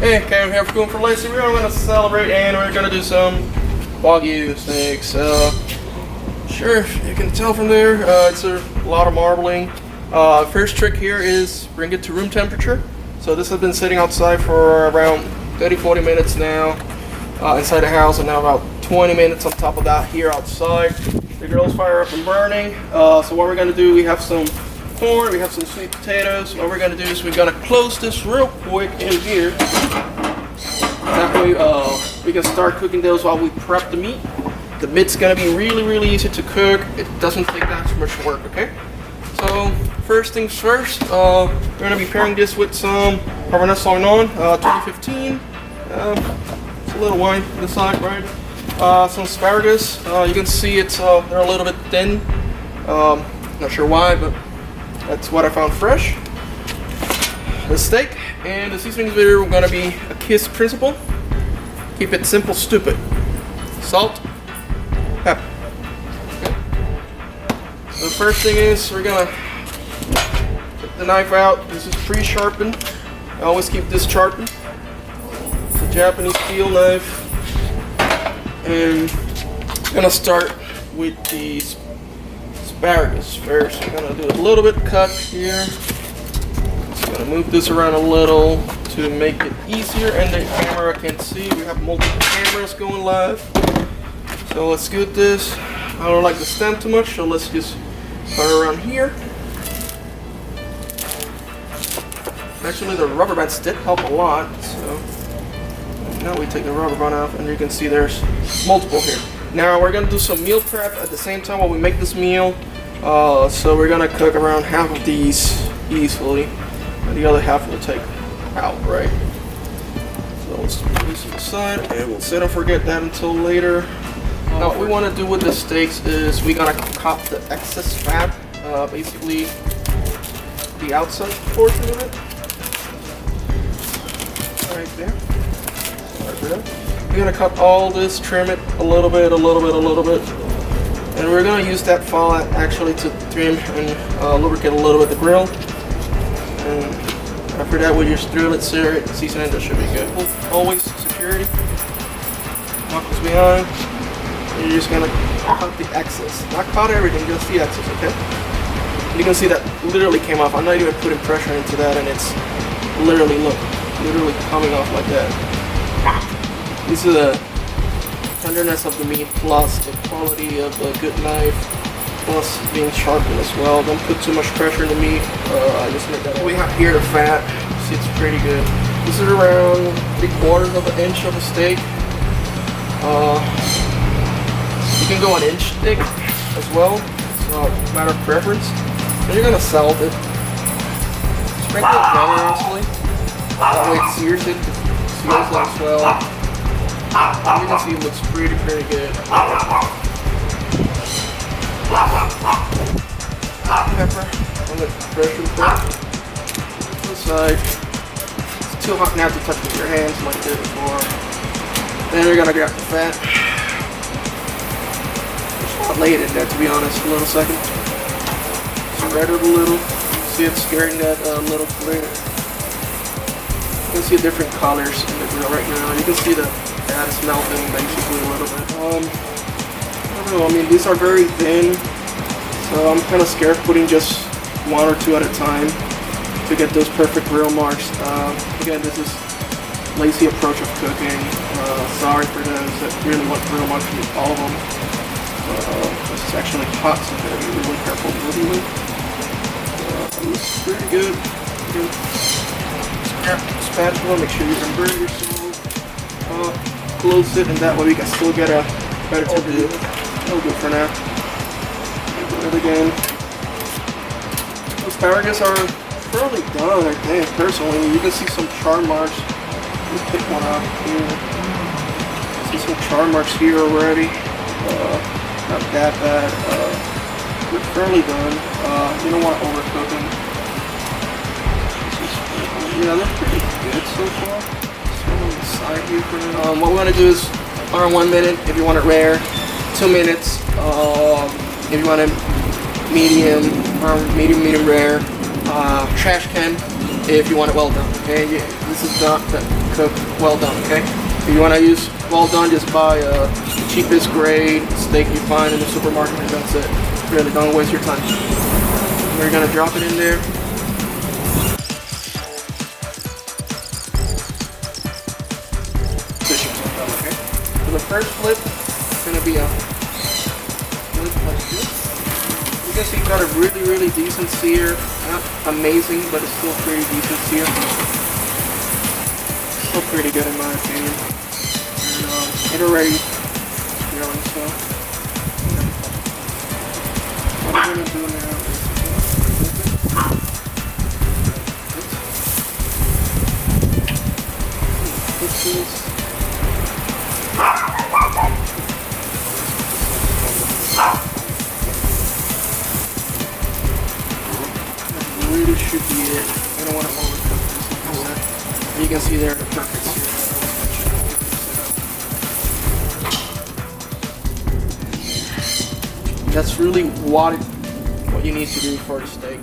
Hey, Cam here for Going for Lacey. We're going to celebrate and we're going to do some Wagyu steaks. Sure, you can tell from there, it's a lot of marbling. First trick here is bring it to room temperature. So this has been sitting outside for around 30-40 minutes now inside the house, and now about 20 minutes on top of that here outside. The grill's fire up and burning. So what we're going to do, we have some corn, we have some sweet potatoes. What we're going to do is we're going to close this real quick in here. That way we can start cooking those while we prep the meat. The meat's going to be really easy to cook. It doesn't take that much work, okay? So first things first, we're going to be pairing this with some Cabernet Sauvignon 2015. It's a little wine on the side, right? Some asparagus. You can see it's they're a little bit thin. Not sure why, but that's what I found fresh. The steak and the seasonings here are going to be a KISS principle. Keep it simple, stupid. Salt, pepper. Okay. So the first thing is we're gonna get the knife out. This is pre-sharpened. I always keep this sharpened. It's a Japanese steel knife. And I'm gonna start with the asparagus first. I'm gonna do a little bit cut here. Just gonna move this around a little to make it easier, and the camera can see. We have multiple cameras going live. So let's get this. I don't like the stem too much, so let's just cut around here. Actually, the rubber bands did help a lot. So now we take the rubber band off, and you can see there's multiple here. Now we're gonna do some meal prep at the same time while we make this meal. So we're gonna cook around half of these easily, and the other half we'll take out, right? So let's put this aside, and we'll set and forget that until later. Now what we want to do with the steaks is we're gonna cut the excess fat, basically the outside portion of it, right there. We're gonna cut all this, trim it a little bit, and we're gonna use that fat actually to trim and lubricate a little bit the grill. And after that, we just drill it, sear it, season it. That should be good. Always security. Knuckles behind. And you're just gonna cut the excess. Not cut everything, just the excess, okay? You can see that literally came off. I'm not even putting pressure into that, and it's literally, look, literally coming off like that. This is the tenderness of the meat plus the quality of a good knife plus being sharpened as well. Don't put too much pressure in the meat. I just made that. We have here the fat. See, it's pretty good. This is around 3/4 of an inch of a steak. You can go an inch thick as well. It's a matter of preference. And you're gonna salt it. Sprinkle it generously. That way it sears it. Seals it as well. And you can see it looks pretty good. Pepper on the pressure pot. To the side. It's too hot now to touch with your hands like I did before. Then you're gonna grab the fat. Just lay it in there, to be honest, for a little second. Spread it a little. See it's scaring that little flare. You can see different colors in the grill right now. You can see the fat is melting basically a little bit. I don't know, I mean these are very thin. So I'm kind of scared putting just one or two at a time to get those perfect grill marks. Again, this is lazy approach of cooking. Sorry for those that really want grill marks to all of them. This is actually hot, so you gotta be really careful moving it. Looks pretty good. Grab the spatula, make sure you remember your salt. Close it, and that way we can still get a better temperature. That'll do for now. Do it again. Asparagus are fairly done, I think, personally. You can see some char marks. Let's pick one out here. See some char marks here already. Not that bad. They're fairly done. You don't want to overcook them. Yeah, they're pretty good so far. Just on the side here for now. What we want to do is around 1 minute if you want it rare, 2 minutes if you want it medium rare, trash can if you want it well done. Okay, this is not the cook well done, okay? If you want to use well done, just buy the cheapest grade steak you find in the supermarket, and that's it. Really, don't waste your time. We're gonna drop it in there. Okay. So the first flip is gonna be a flip like this. You can see got a really decent sear. Not amazing, but it's still pretty decent sear. Still pretty good in my opinion. And it already grilling, so what I'm gonna do now is put this. Really should be it. I don't want to overcook this. You can see there the perfect sear. That's really what you need to do for the steak.